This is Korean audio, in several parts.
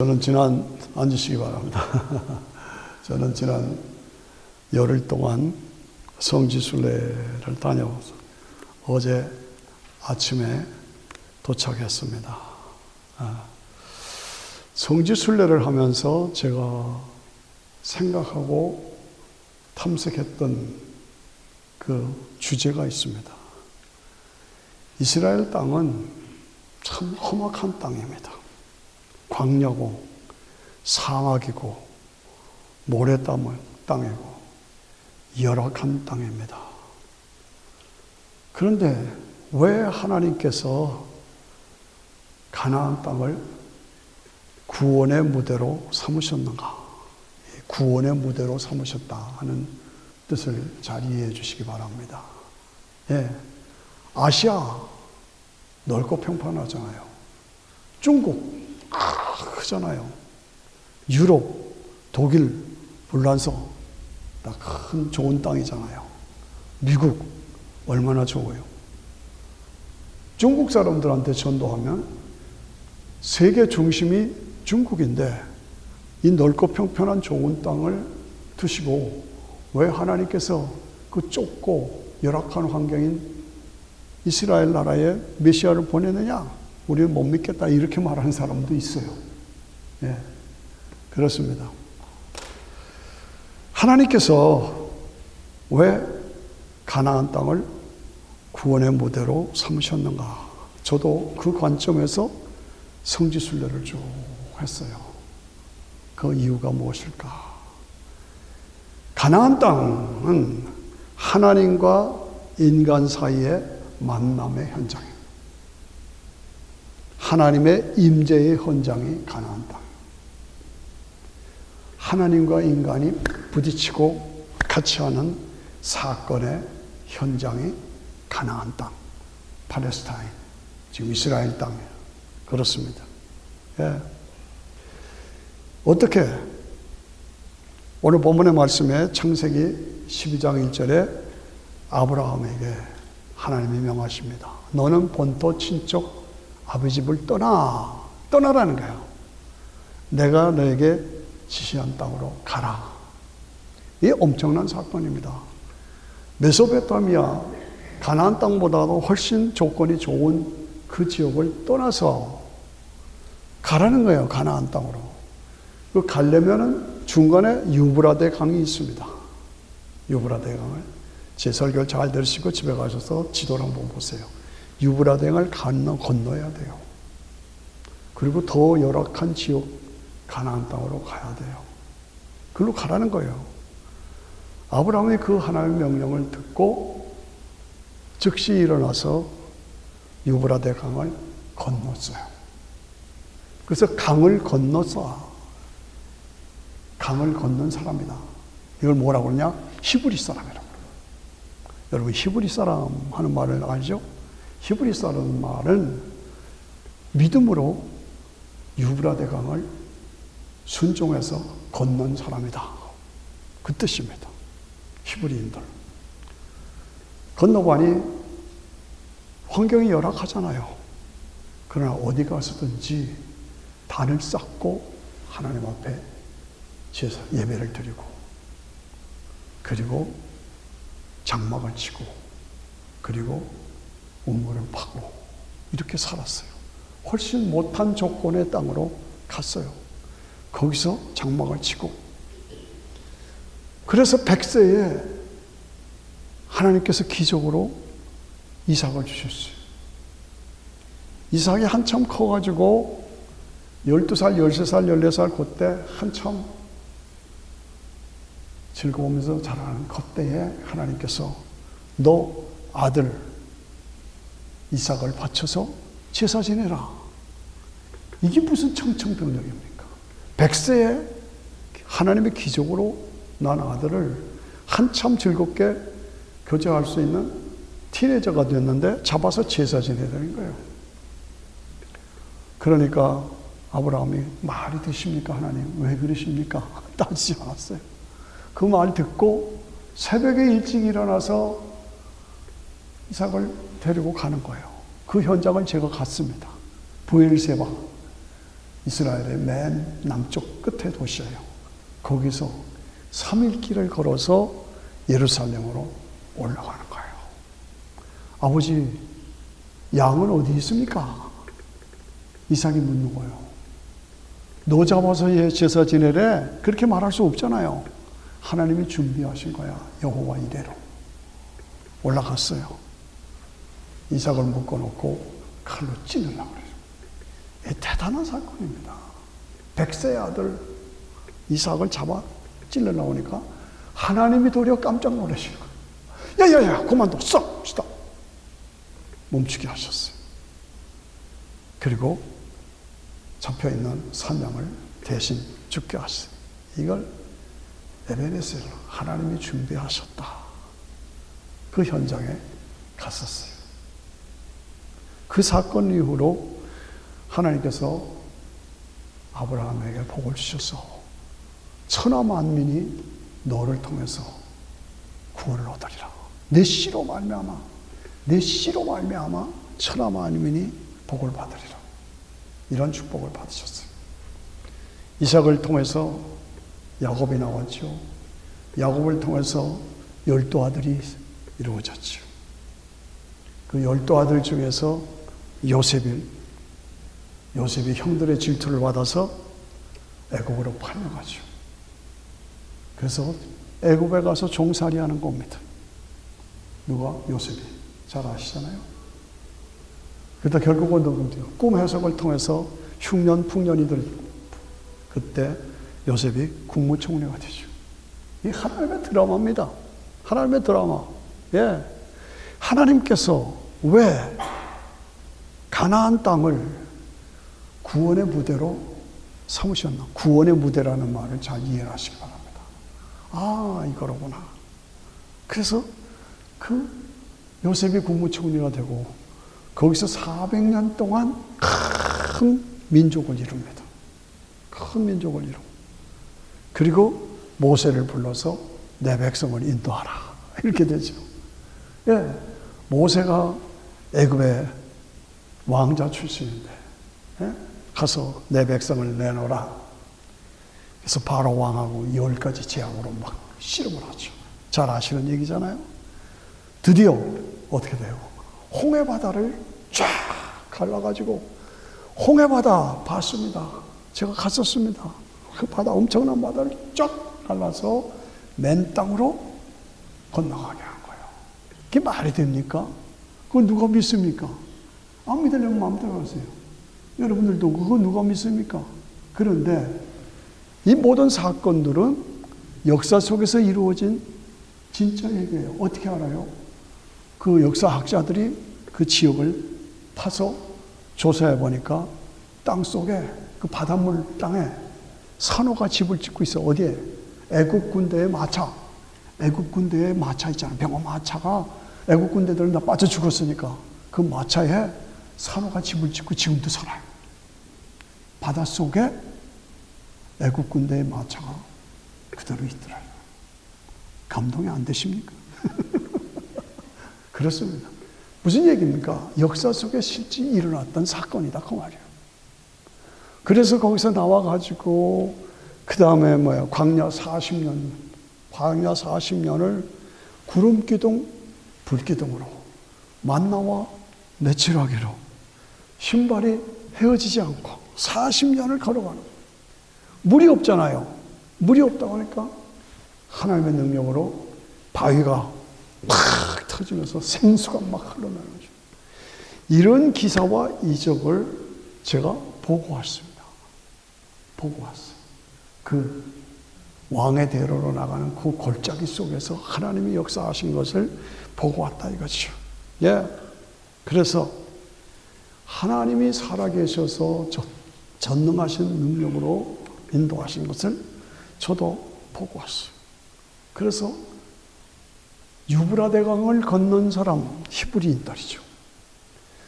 앉으시기 바랍니다. 저는 지난 열흘 동안 성지순례를 다녀와서 어제 아침에 도착했습니다. 성지순례를 하면서 제가 생각하고 탐색했던 그 주제가 있습니다. 이스라엘 땅은 참 험악한 땅입니다. 광야고 사막이고 모래땅이고 열악한 땅입니다. 그런데 왜 하나님께서 가나안 땅을 구원의 무대로 삼으셨는가? 구원의 무대로 삼으셨다 하는 뜻을 잘 이해해 주시기 바랍니다. 아시아 넓고 평판하잖아요. 중국 크잖아요. 유럽, 독일, 불란서 다 큰 좋은 땅이잖아요. 미국 얼마나 좋아요. 중국 사람들한테 전도하면 세계 중심이 중국인데 이 넓고 평편한 좋은 땅을 두시고 왜 하나님께서 그 좁고 열악한 환경인 이스라엘 나라에 메시아를 보내느냐? 우리는 못 믿겠다 이렇게 말하는 사람도 있어요. 그렇습니다. 하나님께서 왜 가나안 땅을 구원의 무대로 삼으셨는가? 저도 그 관점에서 성지순례를 쭉 했어요. 그 이유가 무엇일까? 가나안 땅은 하나님과 인간 사이의 만남의 현장이에요. 하나님의 임재의 현장이 가나안 땅. 하나님과 인간이 부딪히고 같이 하는 사건의 현장이 가나안 땅, 팔레스타인, 지금 이스라엘 땅이에요. 그렇습니다. 어떻게? 오늘 본문의 말씀에 창세기 12장 1절에 아브라함에게 하나님이 명하십니다. 너는 본토 친척 아버지 집을 떠나라는 거예요. 내가 너에게 지시한 땅으로 가라. 이게 엄청난 사건입니다. 메소포타미아 가나안 땅보다도 훨씬 조건이 좋은 그 지역을 떠나서 가라는 거예요. 가나안 땅으로. 그 가려면은 중간에 유브라데 강이 있습니다. 유브라데 강을 제 설교를 잘 들으시고 집에 가셔서 지도를 한번 보세요. 유브라데 강을 건너야 돼요. 그리고 더 열악한 지역 가나안 땅으로 가야 돼요. 그걸로 가라는 거예요. 아브라함이 그 하나님의 명령을 듣고 즉시 일어나서 유브라데 강을 건넜어요. 그래서 강을 건너서 강을 건넌 사람이다. 이걸 뭐라고 그러냐? 히브리 사람이라고 그래요. 여러분 히브리 사람 하는 말을 알죠? 히브리 사람 말은 믿음으로 유브라데 강을 순종해서 건넌 사람이다. 그 뜻입니다. 히브리인들. 건너보니 환경이 열악하잖아요. 그러나 어디 가서든지 단을 쌓고 하나님 앞에 예배를 드리고 그리고 장막을 치고 그리고 우물을 파고 이렇게 살았어요. 훨씬 못한 조건의 땅으로 갔어요. 거기서 장막을 치고 그래서 100세에 하나님께서 기적으로 이삭을 주셨어요. 이삭이 한참 커가지고 12살, 13살, 14살 그때 한참 즐거우면서 자라는 그때에 하나님께서 너 아들 이삭을 바쳐서 제사 지내라. 이게 무슨 청천벽력입니까? 100세에 하나님의 기적으로 난 아들을 한참 즐겁게 교제할 수 있는 티네이저가 됐는데 잡아서 제사 지내야 되는 거예요. 그러니까 아브라함이 말이 되십니까? 하나님 왜 그러십니까? 따지지 않았어요. 그 말 듣고 새벽에 일찍 일어나서 이삭을 데리고 가는 거예요. 그 현장을 제가 갔습니다. 부엘세바 이스라엘의 맨 남쪽 끝에 도시예요. 거기서 3일 길을 걸어서 예루살렘으로 올라가는 거예요. 아버지, 양은 어디 있습니까? 이삭이 묻는 거예요. 너 잡아서 제사 지내래? 그렇게 말할 수 없잖아요. 하나님이 준비하신 거야. 여호와 이레로. 올라갔어요. 이삭을 묶어놓고 칼로 찌르려고 그래요. 이 대단한 사건입니다. 100세의 아들 이삭을 잡아 찔러나오니까 하나님이 도리어 깜짝 놀라시는 거예요. 야야야, 그만둬. 스톱! 멈추게 하셨어요. 그리고 잡혀있는 산양을 대신 죽게 하셨어요. 이걸 에베네셀, 하나님이 준비하셨다. 그 현장에 갔었어요. 그 사건 이후로 하나님께서 아브라함에게 복을 주셔서 천하 만민이 너를 통해서 구원을 얻으리라. 내 씨로 말미암아 천하 만민이 복을 받으리라. 이런 축복을 받으셨어요. 이삭을 통해서 야곱이 나왔죠. 야곱을 통해서 12아들이 이루어졌죠. 그 12아들 중에서 요셉이 형들의 질투를 받아서 애굽으로 팔려가죠. 그래서 애굽에 가서 종살이 하는 겁니다. 누가? 요셉이. 잘 아시잖아요. 그러다 결국은 꿈 해석을 통해서 흉년, 풍년이들 그때 요셉이 국무총리가 되죠. 이 하나님의 드라마입니다. 하나님의 드라마. 예. 하나님께서 왜 가나안 땅을 구원의 무대로 삼으셨나? 구원의 무대라는 말을 잘 이해하시기 바랍니다. 아, 이거로구나. 그래서 그 요셉이 국무총리가 되고 거기서 400년 동안 큰 민족을 이룹니다. 큰 민족을 이루고 그리고 모세를 불러서 내 백성을 인도하라. 이렇게 되죠. 예, 모세가 애굽의 왕자 출신인데 예? 가서 내 백성을 내놓으라. 그래서 바로 왕하고 10가지 재앙으로 막 씨름을 하죠. 잘 아시는 얘기잖아요. 드디어 어떻게 돼요? 홍해바다를 쫙 갈라가지고 홍해바다 봤습니다. 제가 갔었습니다. 그 바다, 엄청난 바다를 쫙 갈라서 맨 땅으로 건너가게 한 거예요. 그게 말이 됩니까? 그건 누가 믿습니까? 안 믿으려면 마음대로 하세요. 여러분들도 그거 누가 믿습니까? 그런데 이 모든 사건들은 역사 속에서 이루어진 진짜 얘기예요. 어떻게 알아요? 그 역사학자들이 그 지역을 타서 조사해 보니까 땅 속에 그 바닷물 땅에 산호가 집을 짓고 있어. 어디에? 애국 군대의 마차. 애국 군대의 마차 있잖아요. 병어 마차가 애국 군대들은 다 빠져 죽었으니까 그 마차에 산호가 집을 짓고 지금도 살아요. 바닷속에 애국 군대의 마차가 그대로 있더라고요. 감동이 안 되십니까? 그렇습니다. 무슨 얘기입니까? 역사 속에 실제 일어났던 사건이다 그 말이에요. 그래서 거기서 나와가지고 그 다음에 광야 40년을 구름기둥 불기둥으로 만나와 내칠하기로 신발이 헤어지지 않고 40년을 걸어가는 거예요. 물이 없잖아요. 물이 없다고 하니까 하나님의 능력으로 바위가 팍 터지면서 생수가 막 흘러나오는 거죠. 이런 기사와 이적을 제가 보고 왔습니다. 보고 왔어요. 그 왕의 대로로 나가는 그 골짜기 속에서 하나님이 역사하신 것을 보고 왔다 이거죠. 예. 그래서 하나님이 살아계셔서 전능하신 능력으로 인도하신 것을 저도 보고 왔어요. 그래서 유브라데 강을 건넌 사람 히브리인들이죠.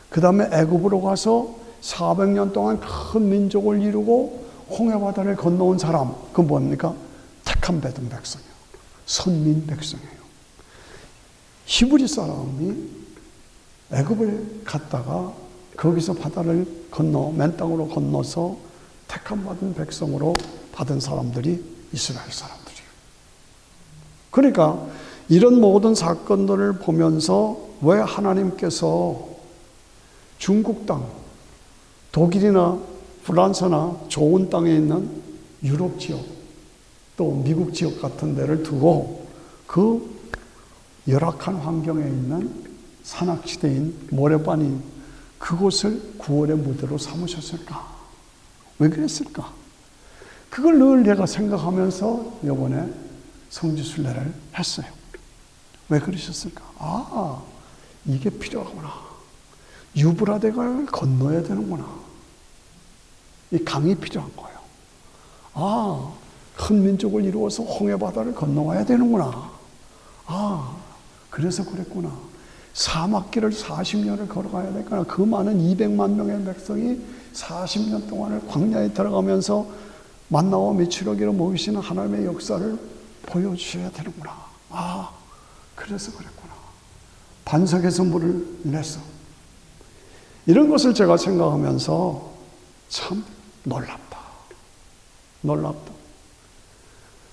그 다음에 애굽으로 가서 400년 동안 큰 민족을 이루고 홍해바다를 건너온 사람, 그건 뭡니까? 택한 배등 백성이에요. 선민 백성이에요. 히브리 사람이 애굽을 갔다가 거기서 바다를 건너 맨 땅으로 건너서 택함 받은 백성으로 받은 사람들이 이스라엘 사람들이에요. 그러니까 이런 모든 사건들을 보면서 왜 하나님께서 중국 땅, 독일이나 프랑스나 좋은 땅에 있는 유럽 지역, 또 미국 지역 같은 데를 두고 그 열악한 환경에 있는 산악지대인 모래반인 그곳을 구원의 무대로 삼으셨을까? 왜 그랬을까? 그걸 늘 내가 생각하면서 이번에 성지순례를 했어요. 왜 그러셨을까? 아, 이게 필요하구나. 유브라데강을 건너야 되는구나. 이 강이 필요한 거예요. 아, 큰 민족을 이루어서 홍해바다를 건너와야 되는구나. 아, 그래서 그랬구나. 사막길을 40년을 걸어가야 되니까 그 많은 200만 명의 백성이 40년 동안을 광야에 들어가면서 만나와 미추러기로 모이시는 하나님의 역사를 보여주셔야 되는구나. 아, 그래서 그랬구나. 반석에서 물을 내서. 이런 것을 제가 생각하면서 참 놀랍다. 놀랍다.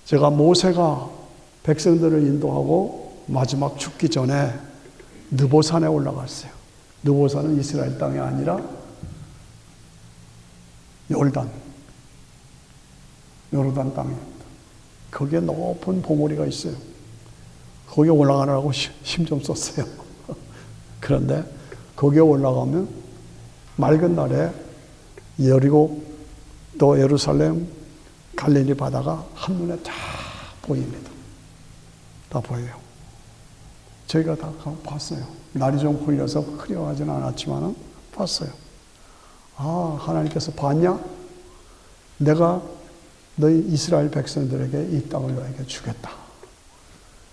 제가 모세가 백성들을 인도하고 마지막 죽기 전에 느보산에 올라갔어요. 느보산은 이스라엘 땅이 아니라 요르단 땅이었다. 거기에 높은 봉우리가 있어요. 거기에 올라가느라고 힘 좀 썼어요. 그런데 거기에 올라가면 맑은 날에 여리고 또 예루살렘 갈릴리 바다가 한눈에 다 보입니다. 다 보여요. 저희가 다 봤어요. 날이 좀 흘려서 흐려하지는 않았지만 봤어요. 아, 하나님께서 봤냐? 내가 너희 이스라엘 백성들에게 이 땅을 너에게 주겠다.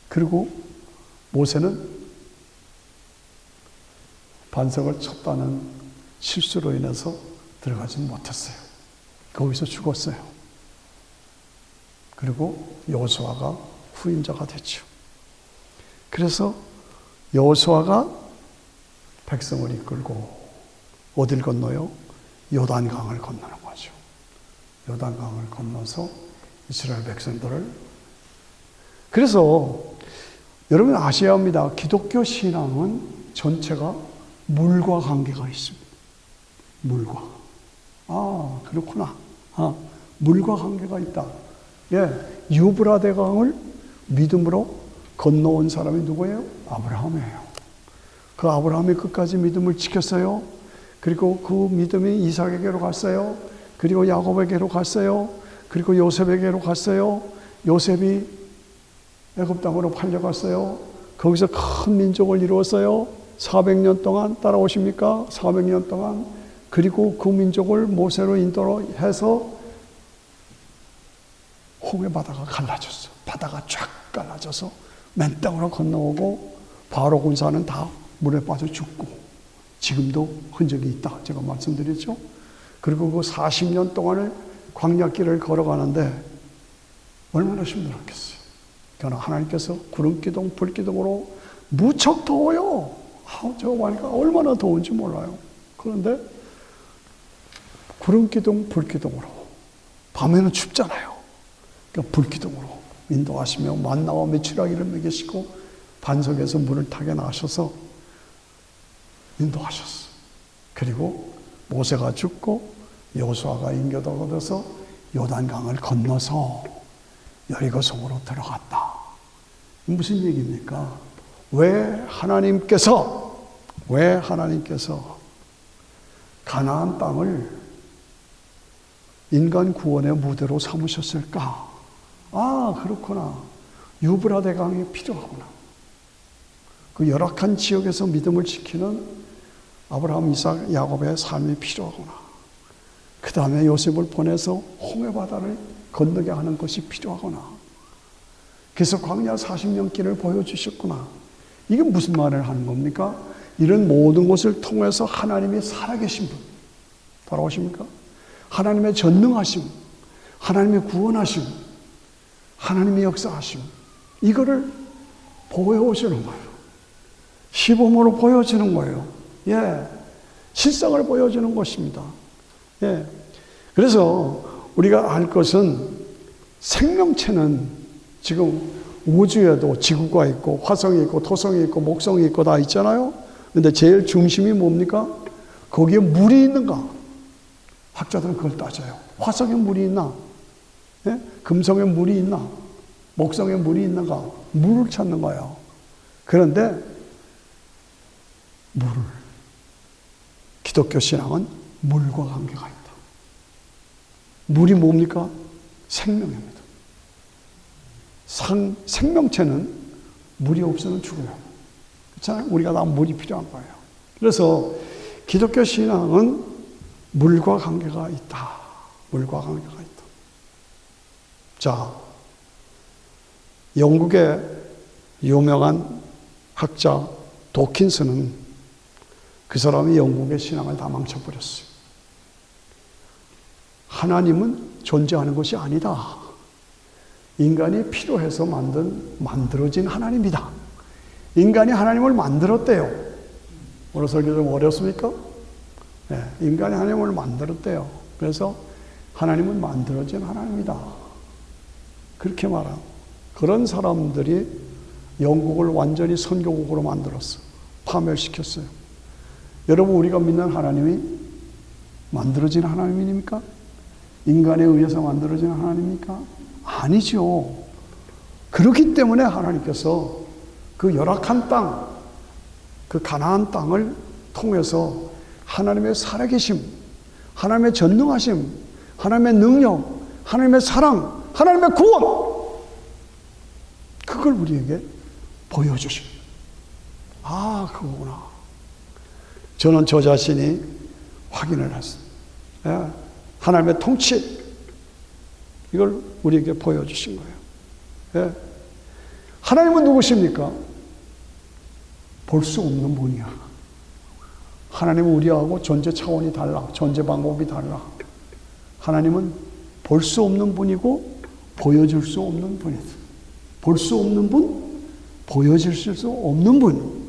그리고 모세는 반석을 쳤다는 실수로 인해서 들어가지 못했어요. 거기서 죽었어요. 그리고 여호수아가 후임자가 됐죠. 그래서 여호수아가 백성을 이끌고 어딜 건너요? 요단강을 건너는 거죠. 요단강을 건너서 이스라엘 백성들을. 그래서 여러분 아셔야 합니다. 기독교 신앙은 전체가 물과 관계가 있습니다. 물과. 아, 그렇구나. 아, 물과 관계가 있다. 예, 유브라데 강을 믿음으로 건너온 사람이 누구예요? 아브라함이에요. 그 아브라함이 끝까지 믿음을 지켰어요. 그리고 그 믿음이 이삭에게로 갔어요. 그리고 야곱에게로 갔어요. 그리고 요셉에게로 갔어요. 요셉이 애굽 땅으로 팔려갔어요. 거기서 큰 민족을 이루었어요. 400년 동안 따라오십니까? 400년 동안. 그리고 그 민족을 모세로 인도로 해서 홍해 바다가 갈라졌어. 바다가 쫙 갈라져서 맨 땅으로 건너오고 바로 군사는 다 물에 빠져 죽고 지금도 흔적이 있다. 제가 말씀드렸죠. 그리고 그 40년 동안을 광야길을 걸어가는데 얼마나 힘들었겠어요. 그러나 하나님께서 구름기둥, 불기둥으로 무척 더워요. 저거 보니까 얼마나 더운지 몰라요. 그런데 구름기둥, 불기둥으로 밤에는 춥잖아요. 그러니까 불기둥으로 인도하시며 만나와 메추라기를 먹이시고 반석에서 물을 타게 나셔서 인도하셨어요. 그리고 모세가 죽고 여호수아가 인교도 얻어서 요단강을 건너서 여리고성으로 들어갔다. 무슨 얘기입니까? 왜 하나님께서 가나안 땅을 인간 구원의 무대로 삼으셨을까? 아, 그렇구나. 유브라데 강이 필요하구나. 그 열악한 지역에서 믿음을 지키는 아브라함, 이삭, 야곱의 삶이 필요하구나. 그 다음에 요셉을 보내서 홍해바다를 건너게 하는 것이 필요하구나. 그래서 광야 40년 길을 보여주셨구나. 이게 무슨 말을 하는 겁니까? 이런 모든 것을 통해서 하나님이 살아계신 분, 돌아오십니까? 하나님의 전능하심, 하나님의 구원하심, 하나님의 역사하심, 이거를 보여오시는 거예요. 시범으로 보여주는 거예요. 예, 실상을 보여주는 것입니다. 예, 그래서 우리가 알 것은 생명체는 지금 우주에도 지구가 있고 화성이 있고 토성이 있고 목성이 있고 다 있잖아요. 근데 제일 중심이 뭡니까? 거기에 물이 있는가? 학자들은 그걸 따져요. 화성에 물이 있나? 예? 금성에 물이 있나? 목성에 물이 있는가? 물을 찾는 거예요. 그런데 기독교 신앙은 물과 관계가 있다. 물이 뭡니까? 생명입니다. 생명체는 물이 없으면 죽어요. 그렇잖아요? 우리가 다 물이 필요한 거예요. 그래서 기독교 신앙은 물과 관계가 있다. 물과 관계가 있다. 자, 영국의 유명한 학자 도킨스는 그 사람이 영국의 신앙을 다 망쳐버렸어요. 하나님은 존재하는 것이 아니다. 인간이 필요해서 만들어진 하나님이다. 인간이 하나님을 만들었대요. 오늘 설교 좀 어렵습니까? 네, 인간이 하나님을 만들었대요. 그래서 하나님은 만들어진 하나님이다. 그렇게 말한 그런 사람들이 영국을 완전히 선교국으로 만들었어. 파멸시켰어요. 여러분, 우리가 믿는 하나님이 만들어진 하나님입니까? 인간에 의해서 만들어진 하나님입니까? 아니죠. 그렇기 때문에 하나님께서 그 열악한 땅, 그 가나안 땅을 통해서 하나님의 살아계심, 하나님의 전능하심, 하나님의 능력, 하나님의 사랑, 하나님의 구원, 그걸 우리에게 보여주십니다. 아, 그거구나. 저는 저 자신이 확인을 했어요. 예, 하나님의 통치, 이걸 우리에게 보여주신 거예요. 예. 하나님은 누구십니까? 볼 수 없는 분이야. 하나님은 우리하고 존재 차원이 달라. 존재 방법이 달라. 하나님은 볼 수 없는 분이고 보여줄 수 없는 분이다. 볼 수 없는 분, 보여줄 수 없는 분.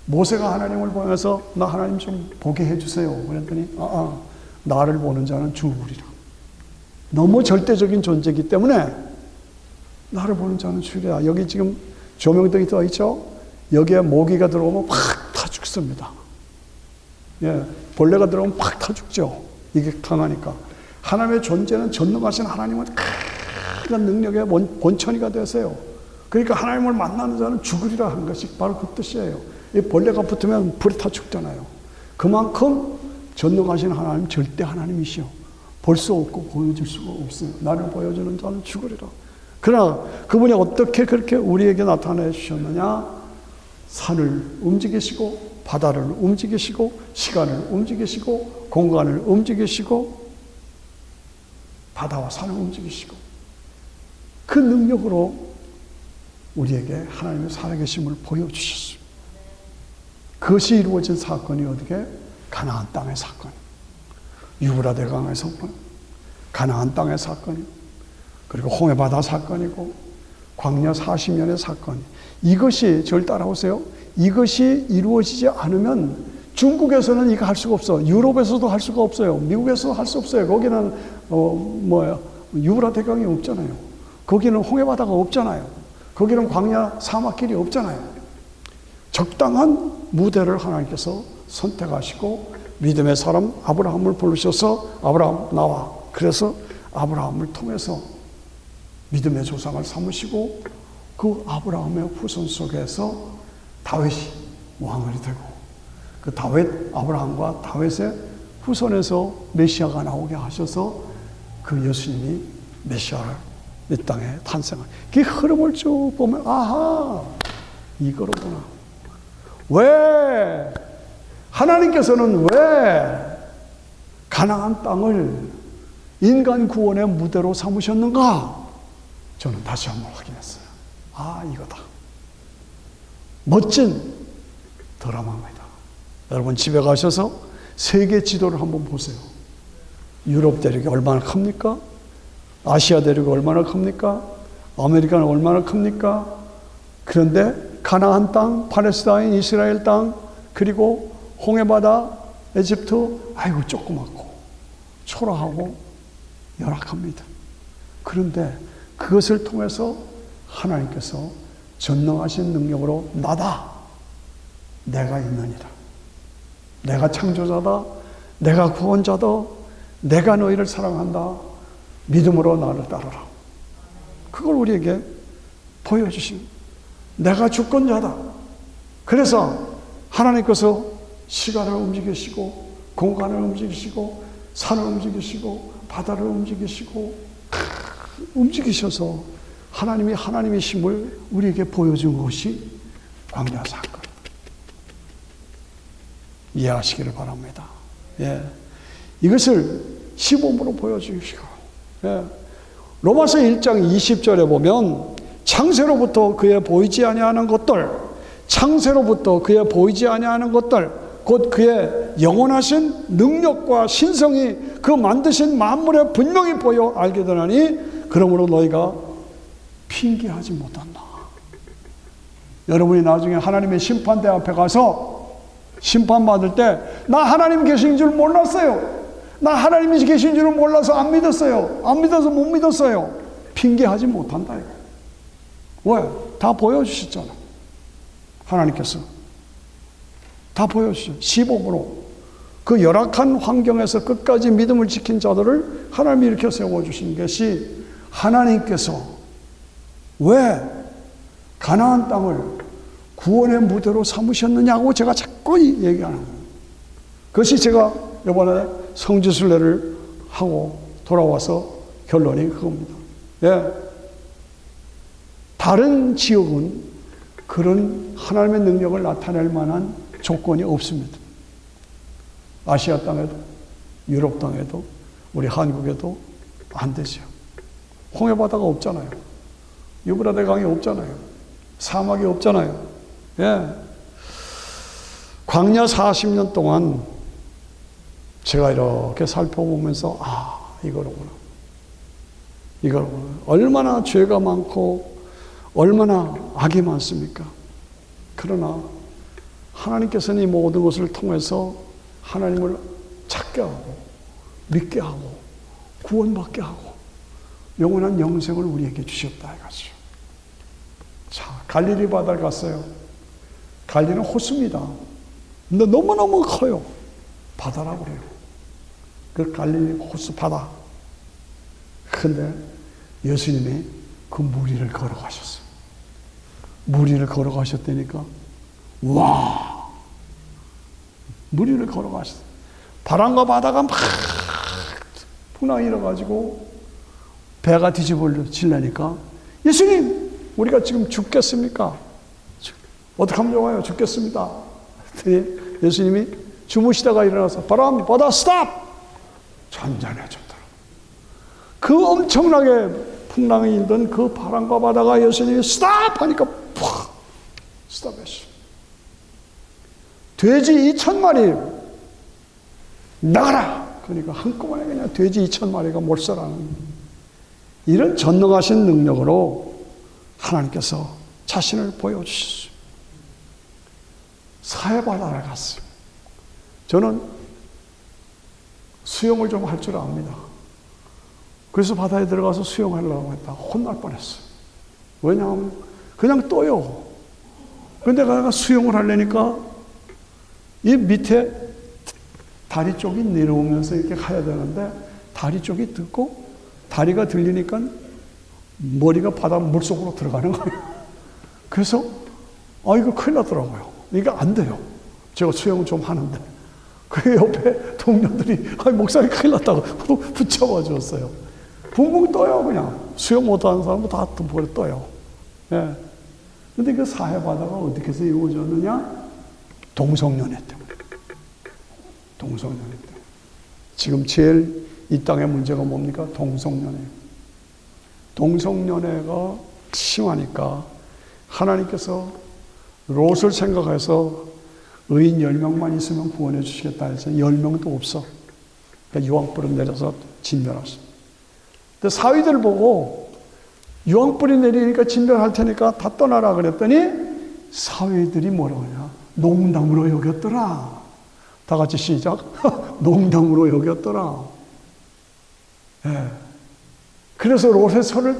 모세가 하나님을 보면서 나 하나님 좀 보게 해주세요. 그랬더니 나를 보는 자는 죽으리라. 너무 절대적인 존재이기 때문에 나를 보는 자는 죽으리라. 여기 지금 조명등이 떠 있죠? 여기에 모기가 들어오면 팍 타 죽습니다. 예, 벌레가 들어오면 팍 타 죽죠. 이게 강하니까. 하나님의 존재는 전능하신 하나님은 큰 능력의 본천이가 되세요. 그러니까 하나님을 만나는 자는 죽으리라 한 것이 바로 그 뜻이에요. 이 벌레가 붙으면 불에 타 죽잖아요. 그만큼 전능하신 하나님, 절대 하나님이시오. 볼 수 없고 보여줄 수가 없어요. 나를 보여주는 자는 죽으리라. 그러나 그분이 어떻게 그렇게 우리에게 나타내 주셨느냐? 산을 움직이시고 바다를 움직이시고 시간을 움직이시고 공간을 움직이시고 바다와 산을 움직이시고 그 능력으로 우리에게 하나님의 살아계심을 보여주셨습니다. 그것이 이루어진 사건이 어떻게? 가나안 땅의 사건, 유브라데 강의 사건, 가나안 땅의 사건, 그리고 홍해바다 사건이고 광야 40년의 사건. 이것이, 저를 따라오세요. 이것이 이루어지지 않으면 중국에서는 이거 할 수가 없어. 유럽에서도 할 수가 없어요. 미국에서도 할 수 없어요. 거기는 유브라데 강이 없잖아요. 거기는 홍해바다가 없잖아요. 거기는 광야 사막길이 없잖아요. 적당한 무대를 하나님께서 선택하시고 믿음의 사람 아브라함을 부르셔서 아브라함 나와. 그래서 아브라함을 통해서 믿음의 조상을 삼으시고 그 아브라함의 후손 속에서 다윗이 왕이 되고 그 아브라함과 다윗의 후손에서 메시아가 나오게 하셔서 그 예수님이 메시아를 이 땅에 탄생한 그 흐름을 쭉 보면 아하, 이거로구나. 왜 하나님께서는 왜 가나안 땅을 인간 구원의 무대로 삼으셨는가? 저는 다시 한번 확인했어요. 아, 이거다. 멋진 드라마입니다. 여러분 집에 가셔서 세계 지도를 한번 보세요. 유럽 대륙이 얼마나 큽니까? 아시아 대륙이 얼마나 큽니까? 아메리카는 얼마나 큽니까? 그런데 가나안 땅, 팔레스타인, 이스라엘 땅, 그리고 홍해바다, 에집트, 아이고 조그맣고 초라하고 열악합니다. 그런데 그것을 통해서 하나님께서 전능하신 능력으로 나다, 내가 있느니라, 내가 창조자다, 내가 구원자다, 내가 너희를 사랑한다, 믿음으로 나를 따르라. 그걸 우리에게 보여주신, 내가 주권자다. 그래서 하나님께서 시간을 움직이시고 공간을 움직이시고 산을 움직이시고 바다를 움직이시고 움직이셔서 하나님이 하나님의 힘을 우리에게 보여준 것이 광야 사건. 이해하시기를 바랍니다. 예. 이것을 시범으로 보여주시고, 예. 로마서 1장 20절에 보면 창세로부터 그의 보이지 아니하는 것들, 창세로부터 그의 보이지 아니하는 것들, 곧 그의 영원하신 능력과 신성이 그 만드신 만물에 분명히 보여 알게 되나니 그러므로 너희가 핑계하지 못한다. 여러분이 나중에 하나님의 심판대 앞에 가서 심판받을 때 나 하나님 계신 줄 몰랐어요, 나 하나님이 계신 줄은 몰라서 안 믿었어요, 안 믿어서 못 믿었어요, 핑계하지 못한다 이거. 왜? 다 보여주셨잖아. 하나님께서 다 보여주셨어요. 시범으로 그 열악한 환경에서 끝까지 믿음을 지킨 자들을 하나님이 일으켜 세워주신 것이, 하나님께서 왜 가나안 땅을 구원의 무대로 삼으셨느냐고 제가 자꾸 얘기하는 거예요. 그것이 제가 이번에 성지순례를 하고 돌아와서 결론이 그겁니다. 예. 다른 지역은 그런 하나님의 능력을 나타낼 만한 조건이 없습니다. 아시아 땅에도, 유럽 땅에도, 우리 한국에도 안 되죠. 홍해바다가 없잖아요. 유브라데 강이 없잖아요. 사막이 없잖아요. 예. 광야 40년 동안 제가 이렇게 살펴보면서 이거로구나. 이거로구나. 얼마나 죄가 많고 얼마나 악이 많습니까? 그러나 하나님께서는 이 모든 것을 통해서 하나님을 찾게 하고 믿게 하고 구원받게 하고 영원한 영생을 우리에게 주셨다 이거죠. 자, 갈릴리 바다를 갔어요. 갈릴리는 호수입니다. 근데 너무너무 커요. 바다라고 그래요. 그 갈릴리 호수 바다. 근데 예수님이 그 물 위를 걸어가셨어요. 물 위를 걸어가셨다니까, 와! 물 위를 걸어가셨어요. 바람과 바다가 막 풍랑이 일어가지고 배가 뒤집어지려니까, 예수님! 우리가 지금 죽겠습니까? 어떻게 하면 좋아요? 죽겠습니다. 그랬더니 예수님이 주무시다가 일어나서 바람, 바다 스탑! 잔잔해졌더라. 그 엄청나게 풍랑이 일던 그 바람과 바다가 예수님이 스탑! 하니까 푹! 스탑했어. 돼지 2,000마리 나가라! 그러니까 한꺼번에 그냥 돼지 2,000마리가 몰살하는, 이런 전능하신 능력으로 하나님께서 자신을 보여주셨어요. 사해바다를 갔어요. 저는 수영을 좀 할 줄 압니다. 그래서 바다에 들어가서 수영하려고 했다. 혼날 뻔했어요. 왜냐하면 그냥 떠요. 근데 내가 수영을 하려니까 이 밑에 다리 쪽이 내려오면서 이렇게 가야 되는데 다리 쪽이 듣고 다리가 들리니까 머리가 바다 물속으로 들어가는 거예요. 그래서 이거 큰일 나더라고요. 이게 안 돼요. 제가 수영을 좀 하는데 그 옆에 동료들이 목사님 큰일 났다고 붙잡아 줬어요. 붕붕 떠요. 그냥 수영 못하는 사람은 다 둥둥 떠요. 예. 근데 그 사해바다가 어떻게 해서 이루어졌느냐? 동성연애 때문에. 동성연애 때문에. 지금 제일 이 땅의 문제가 뭡니까? 동성연애. 동성연애가 심하니까 하나님께서 롯을 생각해서 의인 10명만 있으면 구원해 주시겠다 해서 10명도 없어. 그러니까 유황불을 내려서 진멸하셨어. 근데 사위들 보고 유황불이 내리니까 진멸할 테니까 다 떠나라 그랬더니 사위들이 뭐라고 하냐? 농담으로 여겼더라. 다 같이 시작. 농담으로 여겼더라. 예. 그래서 롯의 손을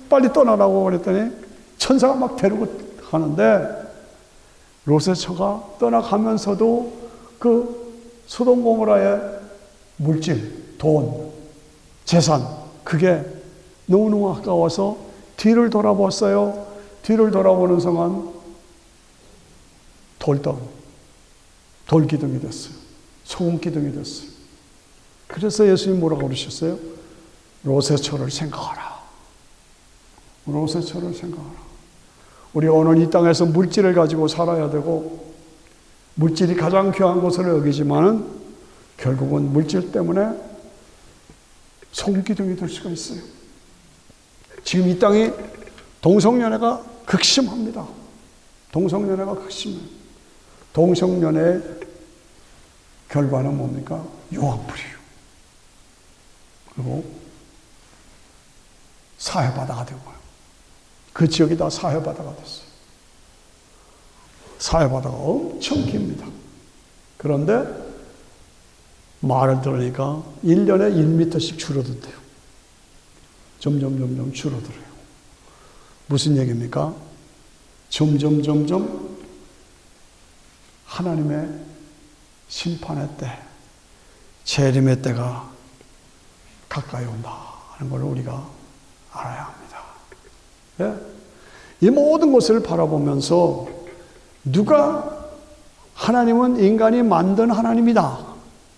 빨리 떠나라고 그랬더니 천사가 막 데리고 가는데 롯의 처가 떠나가면서도 그 소돔 고모라의 물질, 돈, 재산, 그게 너무너무 아까워서 뒤를 돌아봤어요. 뒤를 돌아보는 순간 돌기둥이 됐어요. 소금기둥이 됐어요. 그래서 예수님 뭐라고 그러셨어요? 롯의 처를 생각하라. 롯의 처를 생각하라. 우리가 오늘 이 땅에서 물질을 가지고 살아야 되고 물질이 가장 귀한 것으로 여기지만은 결국은 물질 때문에 소금기둥이 될 수가 있어요. 지금 이 땅이 동성연애가 극심합니다. 동성연애가 극심해요. 동성연애의 결과는 뭡니까? 요한불이에요. 그리고 사해바다가 된 거예요. 그 지역이 다 사해바다가 됐어요. 사해바다가 엄청 깁니다. 그런데 말을 들으니까 1년에 1m씩 줄어든대요. 점점 줄어들어요. 무슨 얘기입니까? 점점 하나님의 심판의 때, 재림의 때가 가까이 온다 하는 걸 우리가 알아야 합니다. 예? 이 모든 것을 바라보면서 누가 하나님은 인간이 만든 하나님이다.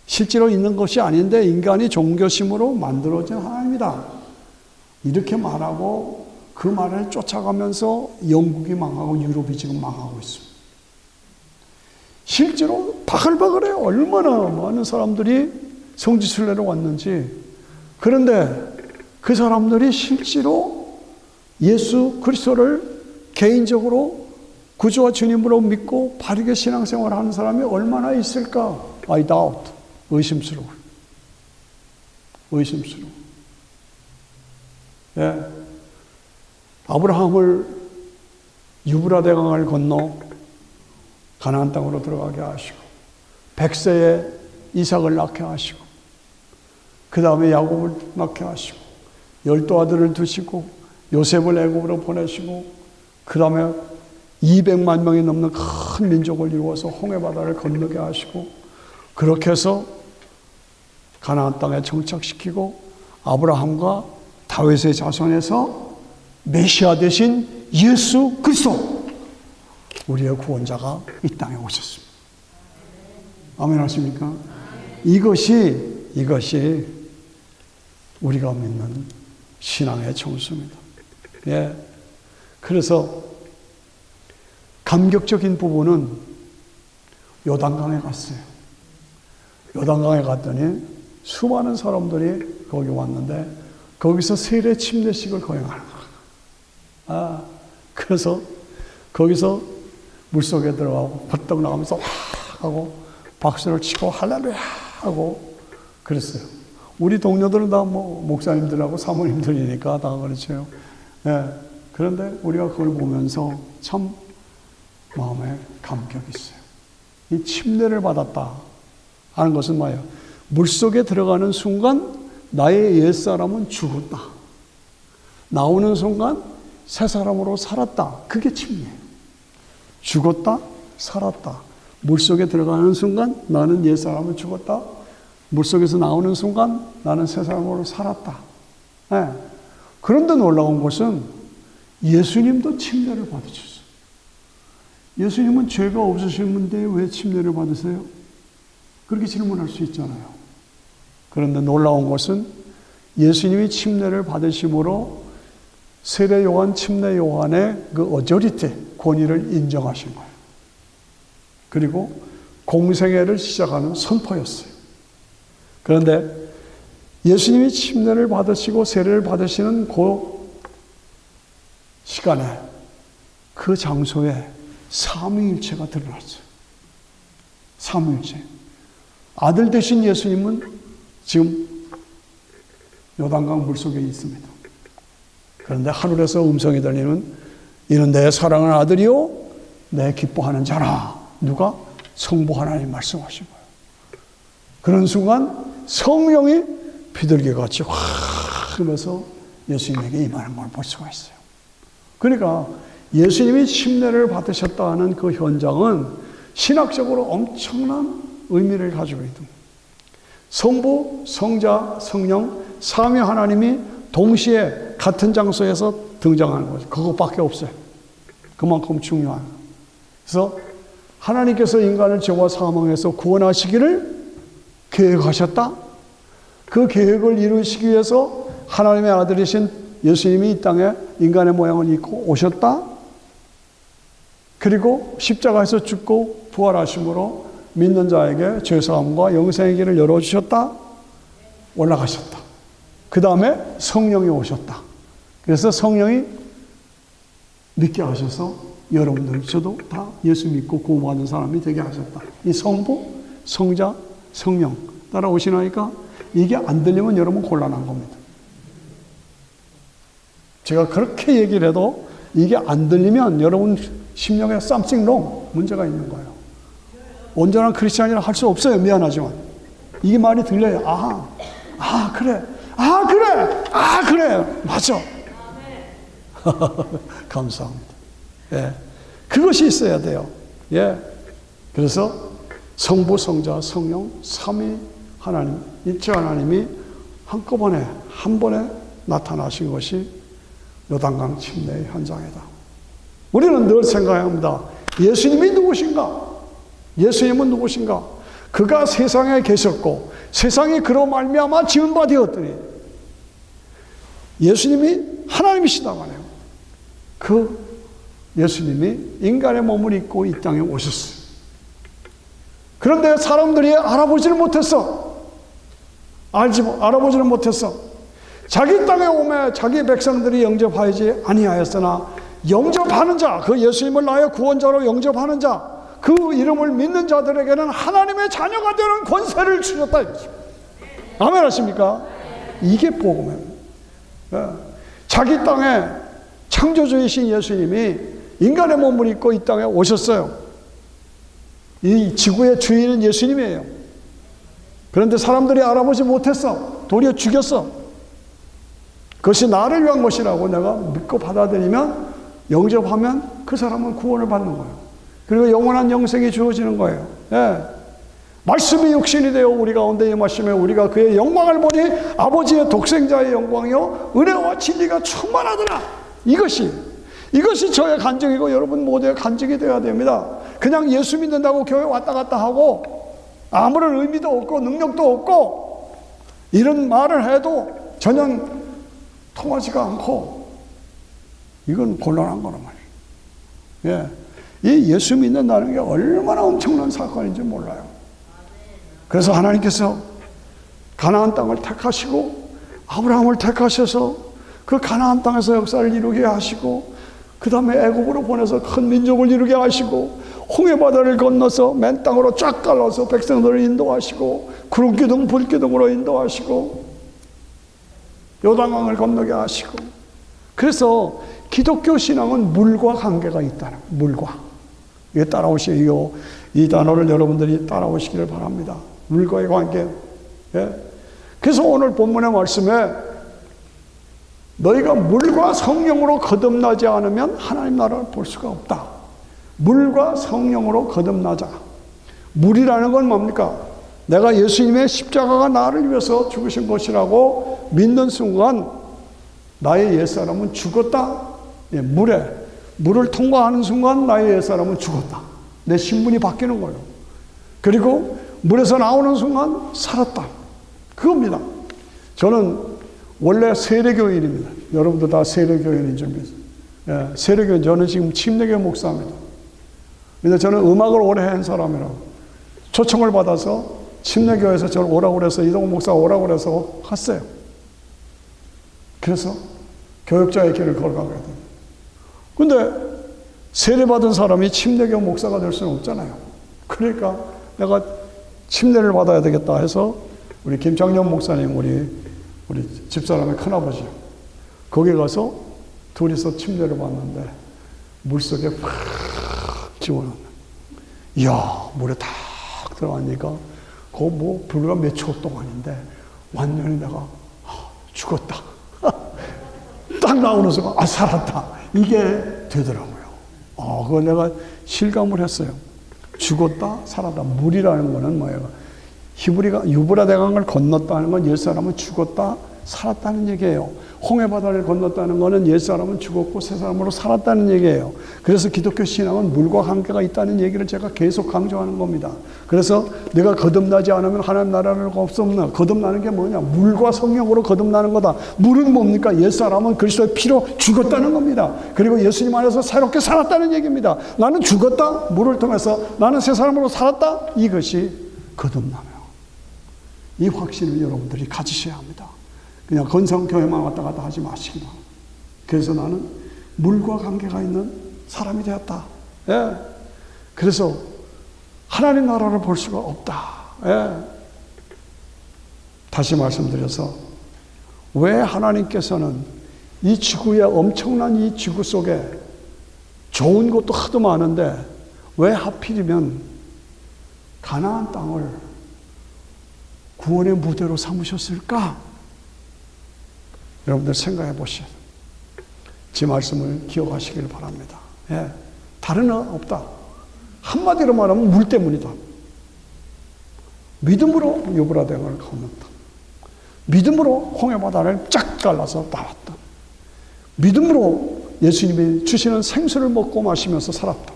실제로 있는 것이 아닌데 인간이 종교심으로 만들어진 하나님이다. 이렇게 말하고 그 말을 쫓아가면서 영국이 망하고 유럽이 지금 망하고 있습니다. 실제로 바글바글해요. 얼마나 많은 사람들이 성지순례로 왔는지. 그런데 그 사람들이 실제로 예수 그리스도를 개인적으로 구주와 주님으로 믿고 바르게 신앙생활을 하는 사람이 얼마나 있을까? I doubt. 의심스러워요. 예. 아브라함을 유브라데강을 건너 가나안 땅으로 들어가게 하시고 100세에 이삭을 낳게 하시고 그 다음에 야곱을 낳게 하시고 12아들을 두시고 요셉을 애굽으로 보내시고 그 다음에 200만 명이 넘는 큰 민족을 이루어서 홍해바다를 건너게 하시고 그렇게 해서 가나안 땅에 정착시키고 아브라함과 다윗의 자손에서 메시아 되신 예수 그리스도 우리의 구원자가 이 땅에 오셨습니다. 아멘 하십니까? 이것이 우리가 믿는 신앙의 정수입니다. 예. 그래서 감격적인 부분은 요단강에 갔어요. 요단강에 갔더니 수많은 사람들이 거기 왔는데 거기서 세례 침례식을 거행하는 거예요. 그래서 거기서 물속에 들어가고 버떡 나가면서 와 하고 박수를 치고 할렐루야 하고 그랬어요. 우리 동료들은 다 뭐 목사님들하고 사모님들이니까 다 그렇죠. 예. 그런데 우리가 그걸 보면서 참 마음에 감격이 있어요. 이 침례를 받았다 하는 것은 뭐예요? 물속에 들어가는 순간 나의 옛사람은 죽었다. 나오는 순간 새 사람으로 살았다. 그게 침례예요. 죽었다, 살았다. 물속에 들어가는 순간 나는 옛사람은 죽었다. 물속에서 나오는 순간 나는 새 사람으로 살았다. 네. 그런데 놀라운 것은 예수님도 침례를 받으셨어요. 예수님은 죄가 없으신 분인데 왜 침례를 받으세요? 그렇게 질문할 수 있잖아요. 그런데 놀라운 것은 예수님이 침례를 받으심으로 세례 요한, 침례 요한의 그 어저리티, 권위를 인정하신 거예요. 그리고 공생애를 시작하는 선포였어요. 그런데 예수님이 침례를 받으시고 세례를 받으시는 그 시간에 그 장소에 삼위일체가 드러났어요. 삼위일체. 아들 되신 예수님은 지금 요단강 물속에 있습니다. 그런데 하늘에서 음성이 들리는 이는 내 사랑하는 아들이요 내 기뻐하는 자라. 누가? 성부 하나님 말씀하신 거예요. 그런 순간 성령이 비둘기같이 확 하면서 예수님에게 임하는 걸 볼 수가 있어요. 그러니까 예수님이 침례를 받으셨다는 그 현장은 신학적으로 엄청난 의미를 가지고 있습니다. 성부, 성자, 성령, 삼위 하나님이 동시에 같은 장소에서 등장하는 거죠. 그것밖에 없어요. 그만큼 중요한. 그래서 하나님께서 인간을 죄와 사망에서 구원하시기를 계획하셨다. 그 계획을 이루시기 위해서 하나님의 아들이신 예수님이 이 땅에 인간의 모양을 입고 오셨다. 그리고 십자가에서 죽고 부활하심으로 믿는 자에게 죄사함과 영생의 길을 열어주셨다. 올라가셨다. 그 다음에 성령이 오셨다. 그래서 성령이 믿게 하셔서 여러분들 저도 다 예수 믿고 구원받은 사람이 되게 하셨다. 이 성부, 성자, 성령 따라오시나니까 이게 안 들리면 여러분 곤란한 겁니다. 제가 그렇게 얘기를 해도 이게 안 들리면 여러분 심령에 something wrong, 문제가 있는 거예요. 온전한 크리스찬이라 할 수 없어요. 미안하지만. 이게 말이 들려요. 그래. 그래. 맞아. 감사합니다. 예. 그것이 있어야 돼요. 예. 그래서 성부, 성자, 성령, 삼위 하나님, 일체 하나님이 한꺼번에, 한 번에 나타나신 것이 요단강 침례의 현장이다. 우리는 늘 생각합니다. 예수님이 누구신가? 예수님은 누구신가? 그가 세상에 계셨고 세상이 그로 말미암아 지은 바 되었더니 예수님이 하나님이시다 말이에요. 그 예수님이 인간의 몸을 입고 이 땅에 오셨어요. 그런데 사람들이 알아보지를 못했어. 알아보지를 못했어. 자기 땅에 오매 자기 백성들이 영접하지 아니하였으나 영접하는 자, 그 예수님을 나의 구원자로 영접하는 자, 그 이름을 믿는 자들에게는 하나님의 자녀가 되는 권세를 주셨다. 아멘 하십니까? 이게 복음이에요. 자기 땅에 창조주이신 예수님이 인간의 몸을 입고 이 땅에 오셨어요. 이 지구의 주인은 예수님이에요. 그런데 사람들이 알아보지 못했어. 도리어 죽였어. 그것이 나를 위한 것이라고 내가 믿고 받아들이면, 영접하면 그 사람은 구원을 받는 거예요. 그리고 영원한 영생이 주어지는 거예요. 예. 말씀이 육신이 되어 우리 가운데 임하시며 우리가 그의 영광을 보니 아버지의 독생자의 영광이요 은혜와 진리가 충만하더라. 이것이 저의 간증이고 여러분 모두의 간증이 되어야 됩니다. 그냥 예수 믿는다고 교회 왔다 갔다 하고 아무런 의미도 없고 능력도 없고 이런 말을 해도 전혀 통하지가 않고 이건 곤란한 거란 말이에요. 예. 이 예수 믿는다는 게 얼마나 엄청난 사건인지 몰라요. 그래서 하나님께서 가나안 땅을 택하시고 아브라함을 택하셔서 그 가나안 땅에서 역사를 이루게 하시고 그 다음에 애굽으로 보내서 큰 민족을 이루게 하시고 홍해바다를 건너서 맨 땅으로 쫙 갈라서 백성들을 인도하시고 구름기둥 불기둥으로 인도하시고 요단강을 건너게 하시고. 그래서 기독교 신앙은 물과 관계가 있다는 거예요. 물과. 이게 따라오시고 이 단어를 여러분들이 따라오시기를 바랍니다. 물과의 관계. 예? 그래서 오늘 본문의 말씀에 너희가 물과 성령으로 거듭나지 않으면 하나님 나라를 볼 수가 없다. 물과 성령으로 거듭나자. 물이라는 건 뭡니까? 내가 예수님의 십자가가 나를 위해서 죽으신 것이라고 믿는 순간 나의 옛사람은 죽었다. 예, 물을 통과하는 순간 나의 옛사람은 죽었다. 내 신분이 바뀌는 거예요. 그리고 물에서 나오는 순간 살았다. 그겁니다. 저는 원래 세례교인입니다. 여러분도 다 세례교인인 줄 믿어요. 예, 세례교인, 저는 지금 침례교 목사입니다. 근데 저는 음악을 오래 한 사람이라고 초청을 받아서 침례교에서 저를 오라고 그래서 이동훈 목사가 오라고 그래서 갔어요. 그래서 교육자의 길을 걸어가게 됩니다. 근데 세례받은 사람이 침례교 목사가 될 수는 없잖아요. 그러니까 내가 침례를 받아야 되겠다 해서 우리 김창년 목사님, 우리 집사람의 큰아버지, 거기 가서 둘이서 침례를 받는데 물속에 팍 집어넣는. 이야, 물에 탁 들어가니까 그거 뭐 불과 몇 초 동안인데 완전히 내가 죽었다. 나오는 순간 살았다. 이게 되더라고요. 그걸 내가 실감을 했어요. 죽었다 살았다. 물이라는 거는 뭐예요? 유브라 대강을 건넜다는 건 옛사람은 죽었다 살았다는 얘기예요. 홍해바다를 건넜다는 것은 옛사람은 죽었고 새사람으로 살았다는 얘기예요. 그래서 기독교 신앙은 물과 관계가 있다는 얘기를 제가 계속 강조하는 겁니다. 그래서 내가 거듭나지 않으면 하나님 나라를 없습니다. 거듭나는 게 뭐냐? 물과 성령으로 거듭나는 거다. 물은 뭡니까? 옛사람은 그리스도의 피로 죽었다는 겁니다. 그리고 예수님 안에서 새롭게 살았다는 얘기입니다. 나는 죽었다. 물을 통해서 나는 새사람으로 살았다. 이것이 거듭나며 이 확신을 여러분들이 가지셔야 합니다. 그냥 건성교회만 왔다 갔다 하지 마시기 바랍니다. 그래서 나는 물과 관계가 있는 사람이 되었다. 예. 그래서 하나님 나라를 볼 수가 없다. 예. 다시 말씀드려서 왜 하나님께서는 이 지구의 엄청난 이 지구 속에 좋은 것도 하도 많은데 왜 하필이면 가나안 땅을 구원의 무대로 삼으셨을까? 여러분들 생각해 보시죠. 제 말씀을 기억하시길 바랍니다. 예. 다른 건 없다. 한마디로 말하면 물 때문이다. 믿음으로 유브라데강을 건넜다. 믿음으로 홍해바다를 쫙 갈라서 나왔다. 믿음으로 예수님이 주시는 생수를 먹고 마시면서 살았다.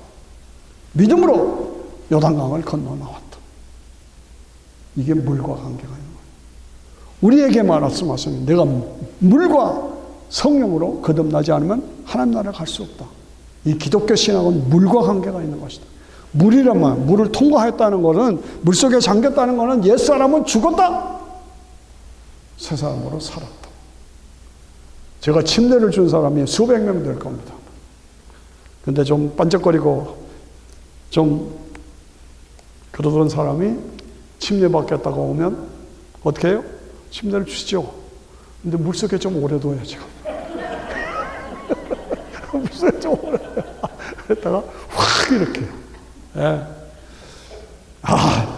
믿음으로 요단강을 건너 나왔다. 이게 물과 관계가 있는 거예요. 우리에게 말씀하시는 내가 물과 성령으로 거듭나지 않으면 하나님 나라를 갈 수 없다. 이 기독교 신앙은 물과 관계가 있는 것이다. 물이라면 물을 통과했다는 것은 물속에 잠겼다는 것은 옛사람은 죽었다. 새사람으로 살았다. 제가 침례를 준 사람이 수백 명 될 겁니다. 근데 좀 반짝거리고 좀 그러던 사람이 침례 받겠다고 오면 어떻게 해요? 침례를 주시죠. 근데 물속에 좀 오래 둬요, 지금. 물속에 좀 오래 둬요. 그랬다가 확 이렇게. 예.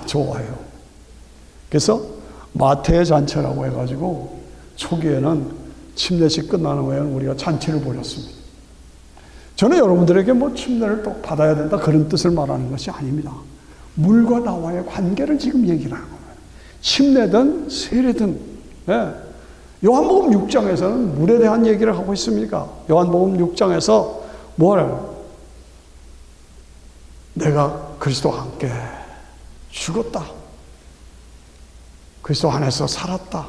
좋아요. 그래서 마태의 잔치라고 해가지고 초기에는 침례식 끝나는 후에는 우리가 잔치를 벌였습니다. 저는 여러분들에게 뭐 침례를 또 받아야 된다 그런 뜻을 말하는 것이 아닙니다. 물과 나와의 관계를 지금 얘기를 하는 거예요. 침례든 세례든. 예. 요한복음 6장에서는 물에 대한 얘기를 하고 있습니까? 요한복음 6장에서 내가 그리스도와 함께 죽었다. 그리스도 안에서 살았다.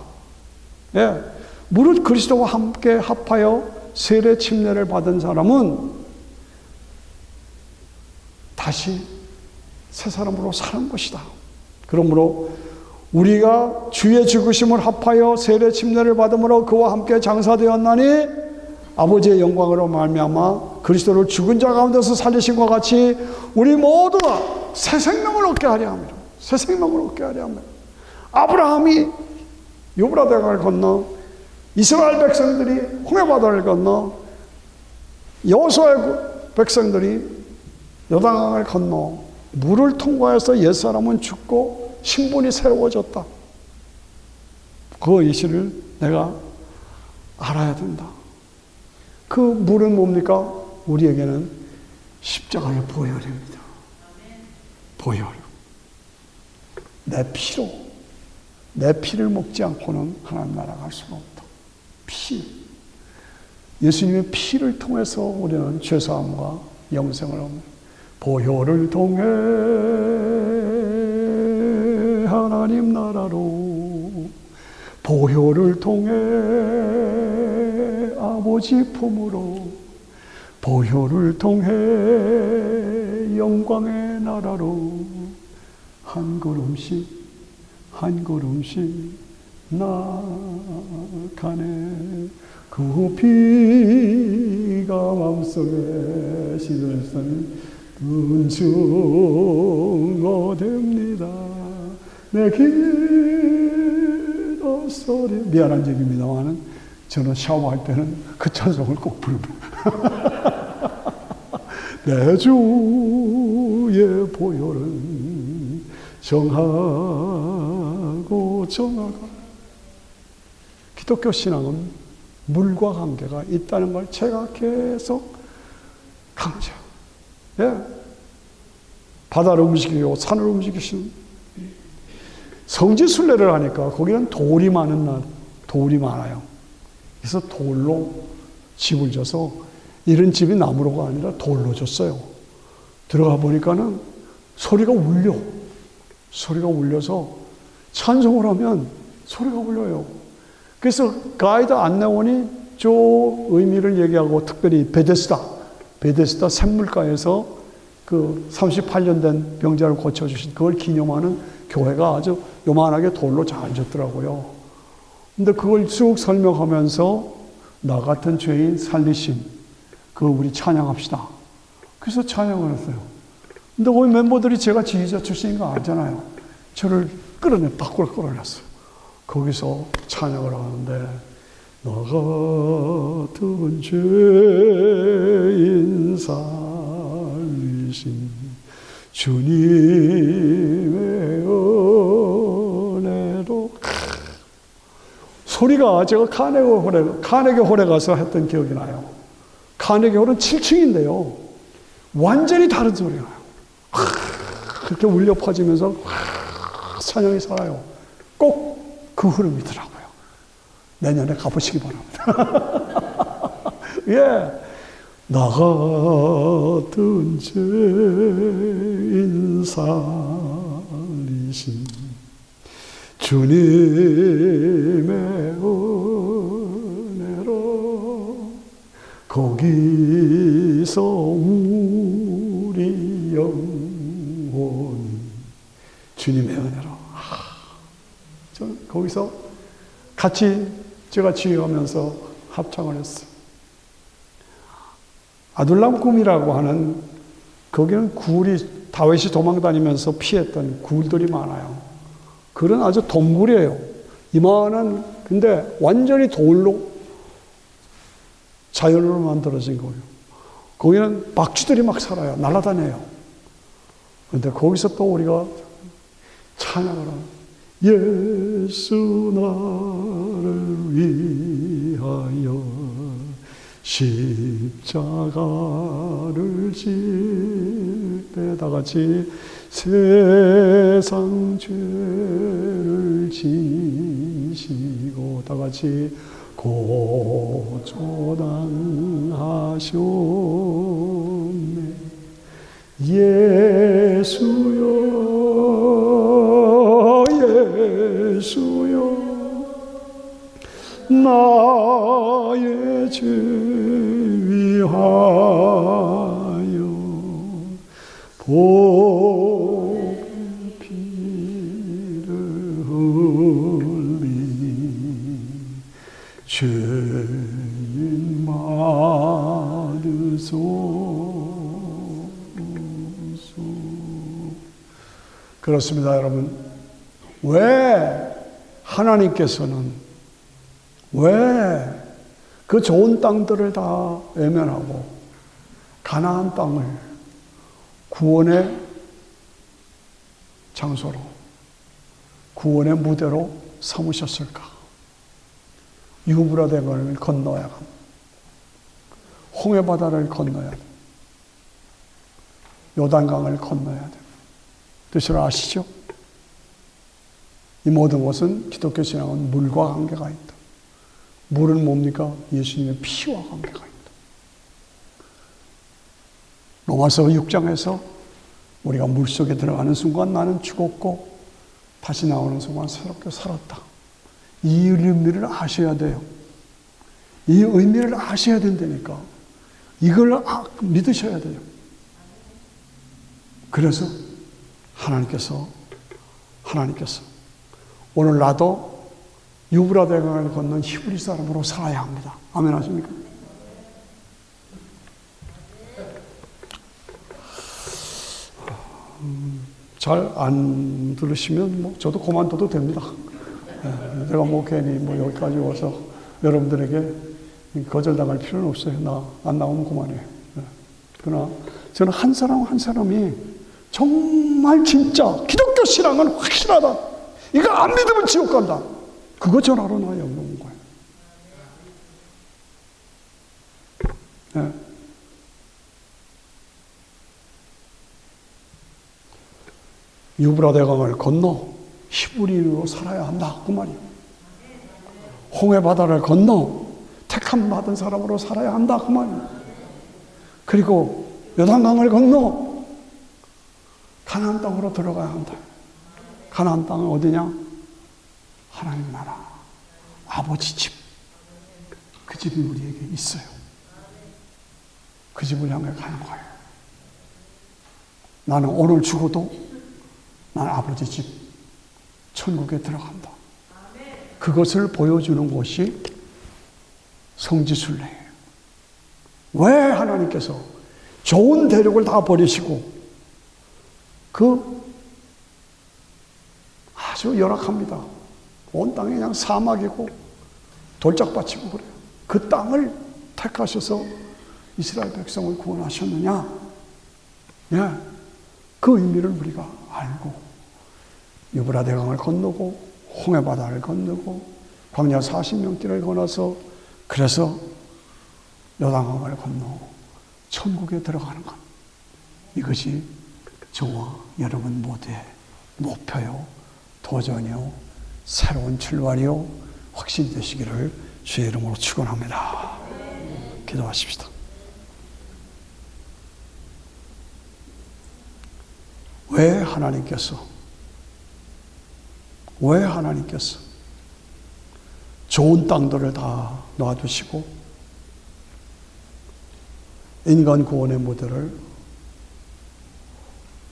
예. 무릇 그리스도와 함께 합하여 세례 침례를 받은 사람은 다시 새 사람으로 사는 것이다. 그러므로 우리가 주의 죽으심을 합하여 세례 침례를 받음으로 그와 함께 장사되었나니 아버지의 영광으로 말미암아 그리스도를 죽은 자 가운데서 살리신 것 같이 우리 모두가 새 생명을 얻게 하려 합니다. 새 생명을 얻게 하려 합니다. 아브라함이 유브라데강을 건너 이스라엘 백성들이 홍해바다를 건너 여호수아의 백성들이 요단강을 건너 물을 통과해서 옛사람은 죽고 신분이 새로워졌다. 그 이시를 내가 알아야 된다. 그 물은 뭡니까? 우리에게는 십자가의 보혈입니다. 보혈. 내 피를 먹지 않고는 하나님 나라 갈 수가 없다. 피. 예수님의 피를 통해서 우리는 죄사함과 영생을 얻는 보혈을 통해 하나님 나라로 보혈을 통해 아버지 품으로 보혈을 통해 영광의 나라로 한 걸음씩 한 걸음씩 나가네. 그 피가 마음속에 시들선 은중어 됩니다. 내 기도 소리. 미안한 얘기입니다만은 저는 샤워할 때는 그 찬송을 꼭 부릅니다. 내 주의 보혈은 정하고 정하가. 기독교 신앙은 물과 관계가 있다는 걸 제가 계속 강조. 예. 바다를 움직이고 산을 움직이시는 성지순례를 하니까 거기는 돌이 많아요. 그래서 돌로 집을 져서 이런 집이 나무로가 아니라 돌로 졌어요. 들어가 보니까는 소리가 울려서 찬송을 하면 소리가 울려요. 그래서 가이드 안내원이 저 의미를 얘기하고 특별히 베데스다 샘물가에서 그 38년 된 병자를 고쳐주신 그걸 기념하는 교회가 아주 요만하게 돌로 잘 졌더라고요. 근데 그걸 쭉 설명하면서 나 같은 죄인 살리심, 그거 우리 찬양합시다. 그래서 찬양을 했어요. 근데 거기 멤버들이 제가 지휘자 출신인 거 알잖아요. 저를 밖으로 끌어냈어요. 거기서 찬양을 하는데 나 같은 죄인 살리신 주님의 은혜로 소리가 제가 카네기 홀에 가서 했던 기억이 나요. 카네기 홀은 7층인데요. 완전히 다른 소리가 나요. 그렇게 울려 퍼지면서 찬양이 살아요. 꼭 그 흐름이더라고요. 내년에 가보시기 바랍니다. 예. 나 같은 죄인 살리신 주님의 은혜로 거기서 우리 영혼이 주님의 은혜로 거기서 같이 제가 지휘하면서 합창을 했어요. 아둘람 꿈이라고 하는 거기는 다윗이 도망다니면서 피했던 굴들이 많아요. 그런 아주 동굴이에요. 이만한 근데 완전히 돌로 자연으로 만들어진 거예요. 거기는 박쥐들이 막 살아요. 날아다녀요. 그런데 거기서 또 우리가 찬양을 하는 예수 나를 위하여 십자가를 질 때 다같이 세상 죄를 지시고 다같이 고초당하셨네 예수여 나의 죄 위하여 복의 피를 흘리 죄인 받으소서. 그렇습니다, 여러분. 왜 하나님께서는 왜 그 좋은 땅들을 다 외면하고 가나안 땅을 구원의 장소로 구원의 무대로 삼으셨을까? 유브라데강을 건너야 합니다. 홍해바다를 건너야 됩니다. 요단강을 건너야 됩니다. 뜻을 아시죠? 이 모든 것은 기독교 신앙은 물과 관계가 있다. 물은 뭡니까? 예수님의 피와 관계가 있다. 로마서 6장에서 우리가 물속에 들어가는 순간 나는 죽었고 다시 나오는 순간 새롭게 살았다. 이 의미를 아셔야 돼요. 이 의미를 아셔야 된다니까. 이걸 믿으셔야 돼요. 그래서 하나님께서 오늘 나도 유브라데강을 건넌 히브리 사람으로 살아야 합니다. 아멘 하십니까? 잘 안 들으시면 저도 그만둬도 됩니다. 제가 괜히 여기까지 와서 여러분들에게 거절당할 필요는 없어요. 나 안 나오면 그만해요. 그러나 저는 한 사람 한 사람이 정말 진짜 기독교 신앙은 확실하다. 이거 안 믿으면 지옥 간다. 그거 전하러 나 여기 온 거예요. 예. 유브라 대강을 건너 히브리인으로 살아야 한다 그 말이에요. 홍해 바다를 건너 택함 받은 사람으로 살아야 한다 그 말이에요. 그리고 요단강을 건너 가나안 땅으로 들어가야 한다. 가나안 땅은 어디냐? 하나님 나라 아버지 집. 그 집이 우리에게 있어요. 그 집을 향해 가는 거예요. 나는 오늘 죽어도 난 아버지 집 천국에 들어간다. 그것을 보여주는 곳이 성지순례예요. 왜 하나님께서 좋은 대륙을 다 버리시고 그 아주 열악합니다. 온 땅이 그냥 사막이고 돌짝밭이고 그래요. 그 땅을 택하셔서 이스라엘 백성을 구원하셨느냐? 예, 그 의미를 우리가 알고 유브라 대강을 건너고 홍해 바다를 건너고 광야 40년 길을 건너서 그래서 요단강을 건너 천국에 들어가는 것. 이것이 저와 여러분 모두의 목표요, 도전이요, 새로운 출발이요, 확신이 되시기를 주의 이름으로 축원합니다. 기도하십시다. 왜 하나님께서 좋은 땅들을 다 놔두시고 인간 구원의 무대를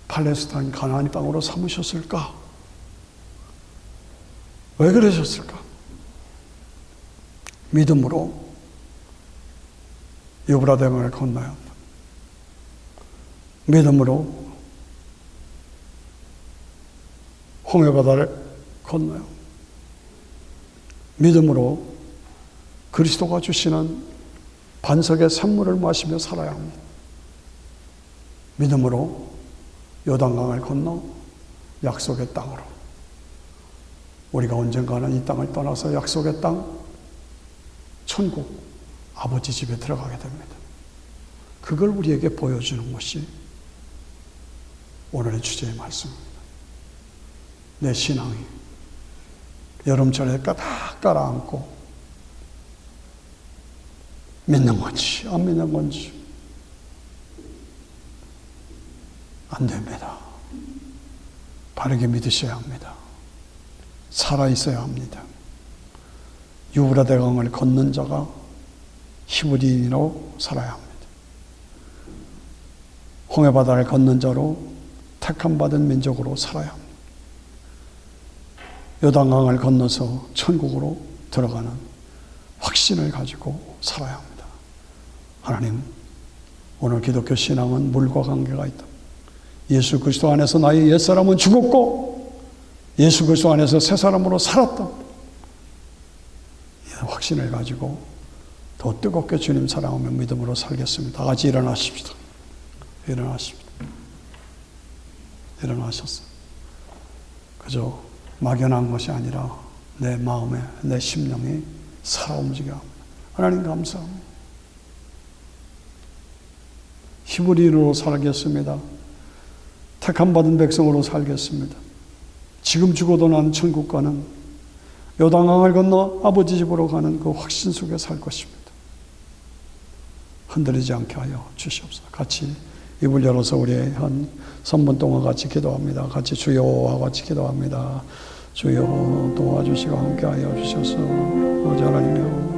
팔레스타인 가나안 땅으로 삼으셨을까? 왜 그러셨을까? 믿음으로 유브라데강을 건너야 한다. 믿음으로 홍해바다를 건너야 한다. 믿음으로 그리스도가 주시는 반석의 샘물을 마시며 살아야 합니다. 믿음으로 요단강을 건너 약속의 땅으로, 우리가 언젠가는 이 땅을 떠나서 약속의 땅, 천국, 아버지 집에 들어가게 됩니다. 그걸 우리에게 보여주는 것이 오늘의 주제의 말씀입니다. 내 신앙이 여름철에 까닥 깔아앉고 믿는 건지 안 믿는 건지 안 됩니다. 바르게 믿으셔야 합니다. 살아있어야 합니다. 유브라데강을 걷는 자가 히브리인으로 살아야 합니다. 홍해바다를 걷는 자로 택함받은 민족으로 살아야 합니다. 요단강을 건너서 천국으로 들어가는 확신을 가지고 살아야 합니다. 하나님, 오늘 기독교 신앙은 물과 관계가 있다. 예수 그리스도 안에서 나의 옛사람은 죽었고 예수 그리스도 안에서 새 사람으로 살았다. 이 확신을 가지고 더 뜨겁게 주님 사랑하며 믿음으로 살겠습니다. 다 같이 일어나십시다. 일어나십시다. 일어나셨어요. 그저 막연한 것이 아니라 내 마음에, 내 심령이 살아 움직여야 합니다. 하나님 감사합니다. 히브리인으로 살겠습니다. 택함받은 백성으로 살겠습니다. 지금 죽어도 난 천국 가는, 요단강을 건너 아버지 집으로 가는 그 확신 속에 살 것입니다. 흔들리지 않게 하여 주시옵소서. 같이 입을 열어서 우리 한 3분 동안 같이 기도합니다. 같이 주여와 같이 기도합니다. 주여 도와주시고 함께하여 주셔서 어제 하나님이여